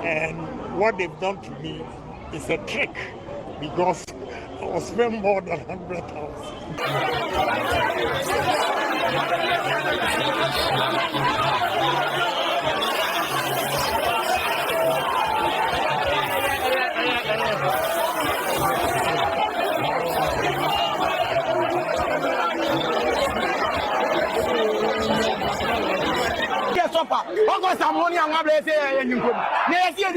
And what they've done to me is a trick because I was spent more than 100,000. August ammonia and one place and you could. Yes, yes,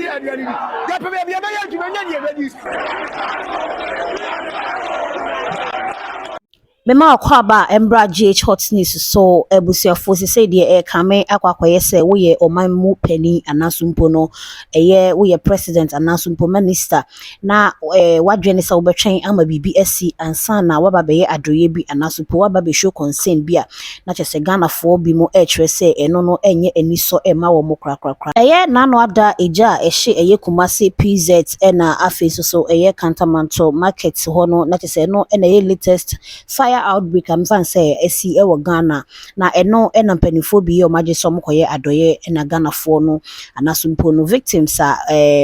Mema akwaba embra GH Hot News so ebusiafo se de kame akwakoye se wo ye omanmu pani anasumpo no eye wo ye president anasumpo minister na wadwene se wo betwen ama bibi asi ansa na waba beye adoye bi anasumpo waba be show concern bi a na chese Ghana fo bi mo kire se eno no enye eniso ema wo mo krakrakra eye na no ada eja ehye eye Kumasi PZ na afeso so eye Kantamanto market ho no na chese no na eye latest fire outbreak am fan say esi ewo Ghana na eno mpanifo bi o magye so mkoye adoye na Ghana fo no anasumpo no victims a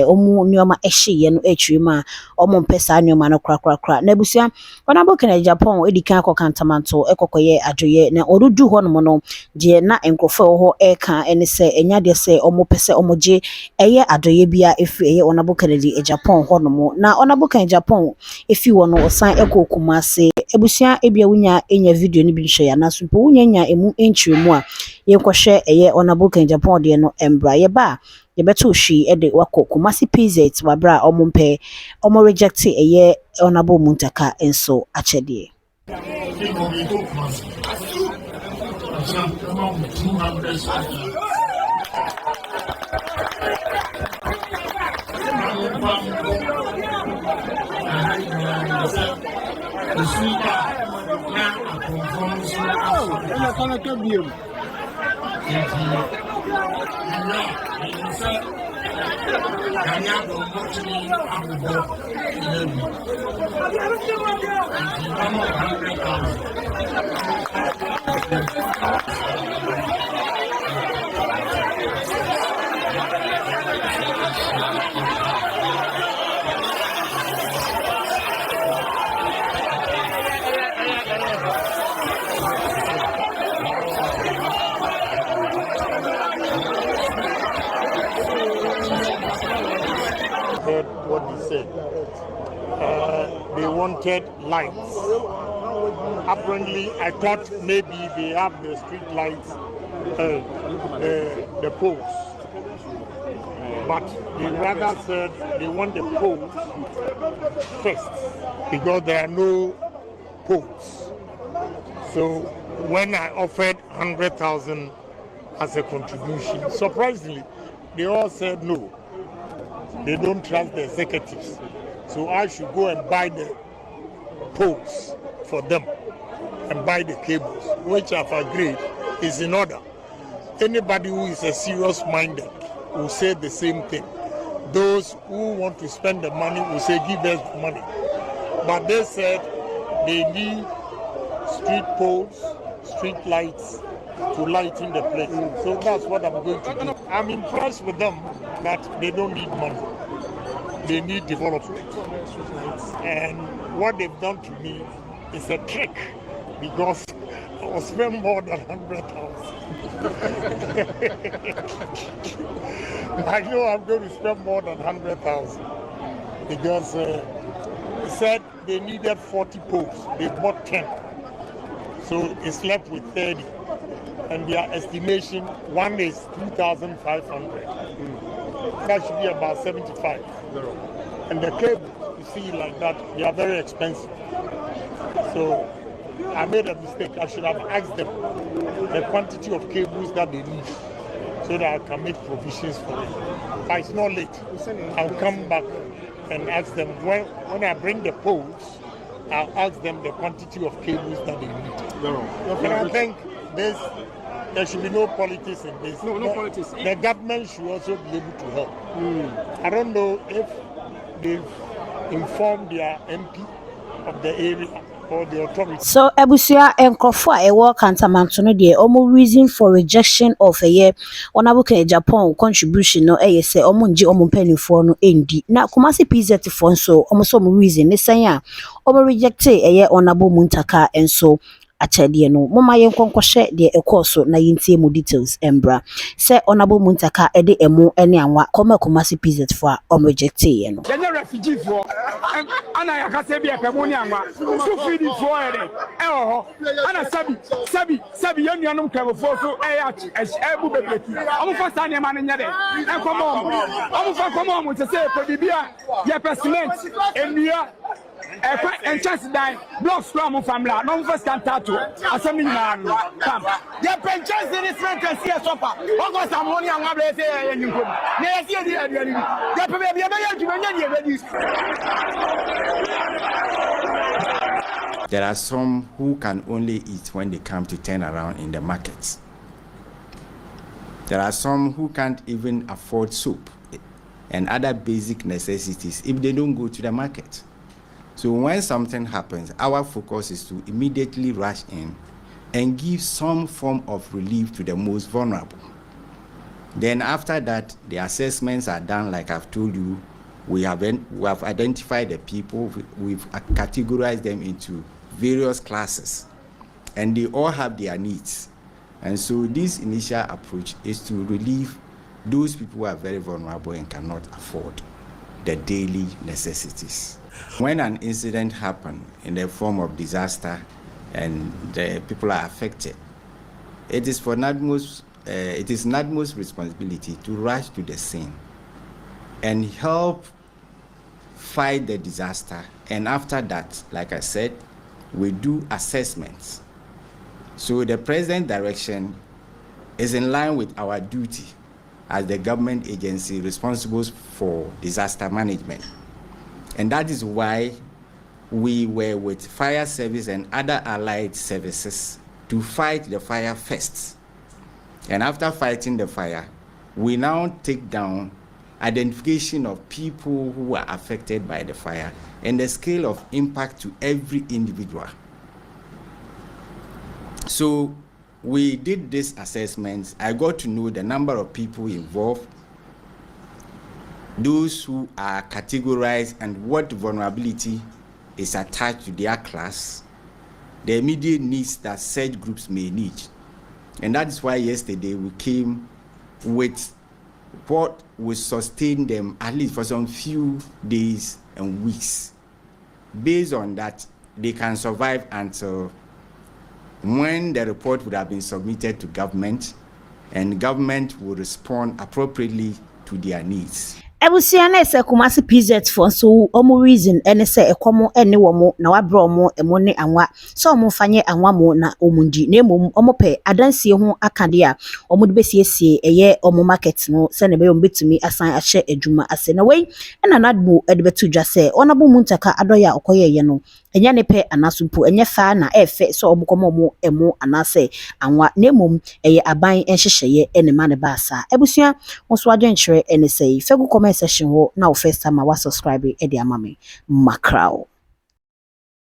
omu nyoma ehye no atwima omo mpesa nyoma no krakrakra na busia Hon Kennedy Agyapong edikan akokantamanto ekokoye adoye na orudu ho no no je na enkofo ho eka ene se enyade se omo pese omoje eye adoye bia efi eye Hon Kennedy Agyapong ho no mo na Hon Kennedy Agyapong efi wono osan eko Kumasi ebusia ebia wunya enya video ni bi hye ya nasumpo wunya nya emu enchiremu a yenkohwe eye Hon Kennedy Agyapong de no embra ye ba ye beto hwi e de wako Kumasi PZ wabra omompe omo reject eye Hon Muntaka enso achede Heard what they said. They wanted lights. Apparently, I thought maybe they have the street lights, the poles. But they rather said they want the poles first because there are no poles. So when I offered 100,000 as a contribution, surprisingly, they all said no. They don't trust the executives. So I should go and buy the poles for them and buy the cables, which I've agreed is in order. Anybody who is a serious-minded will say the same thing. Those who want to spend the money will say, give us the money. But they said they need street poles, street lights to lighten the place. So that's what I'm going to do. I'm impressed with them that they don't need money. They need development. And what they've done to me is a trick because I was spent more than 100,000. I know I'm going to spend more than 100,000 because they said they needed 40 poles. They bought 10. So it's left with 30. And their estimation, one is 2,500. That should be about 75. And the cables, you see like that, they are very expensive. So I made a mistake. I should have asked them the quantity of cables that they need so that I can make provisions for them. But it's not late. I'll come back and ask them. When I bring the poles, I'll ask them the quantity of cables that they need. And I think there should be no politics in this. No politics. The government should also be able to help. I don't know if they've informed their MP of the area or the authority. So ebusia enkrofo a ewo kantamanto no de omo reason for rejection of a year Hon Kennedy Agyapong contribution no se omo nje omo mpanifo no endi na Kumasi PZ fo nso omo so omo reason ne san a omo reject Hon Muntaka enso achede no moma yen konkohwe de ekoso na yintie mu details embra se Hon Muntaka de emu ene anwa Kumasi PZ fo a omo reject no Then refugee for ana yakase bi ekemuni anwa so feed for ere ana sabi yanuanum kemfo so ebu bebreki omo fa sa ne ma ne nyede omo fa komo se ko bibia ye cement enua en chance die blocks from family no first can tattoo asemi na no come ye penchance this man can see a sofa ogo some money and wa bless ye nyinkom na ye see di aduani ye pe be be ye djuma nya di ready. There are some who can only eat when they come to turn around in the markets. There are some who can't even afford soap and other basic necessities if they don't go to the market. So when something happens, our focus is to immediately rush in and give some form of relief to the most vulnerable. Then after that, the assessments are done like I've told you. We have identified the people, we've categorized them into various classes, and they all have their needs. And so this initial approach is to relieve those people who are very vulnerable and cannot afford the daily necessities. When an incident happens in the form of disaster and the people are affected, it is NADMO's responsibility to rush to the scene and help fight the disaster. And after that, like I said, we do assessments. So the present direction is in line with our duty as the government agency responsible for disaster management. And that is why we were with fire service and other allied services to fight the fire first. And after fighting the fire, we now take down identification of people who are affected by the fire and the scale of impact to every individual. So we did these assessments. I got to know the number of people involved, those who are categorized and what vulnerability is attached to their class, the immediate needs that such groups may need. And that is why yesterday we came with what will sustain them at least for some few days and weeks. Based on that, they can survive until when the report would have been submitted to government, and government will respond appropriately to their needs. Ebusia na ese Kumasi PZ for so omo reason ene se ekomo ene womo na wabro omo emo ne anwa so omo fanye anwa mo na omundi na emom omo pe adansie ho akade a omo de besiesie eye omo market no se ne be yom betumi asan ahye adwuma ase na wei na nadmo de betu dwa se Hon Muntaka adoya okoye ye no enya ne pe anasumpo enye fa na efe so omo komo omo emo anase anwa na emom eye aban enhyehyeye ene ma ne baasa ebusia wonso adwenkyere ene sei fegu session wo na o first time wa subscribe e di amame makrao.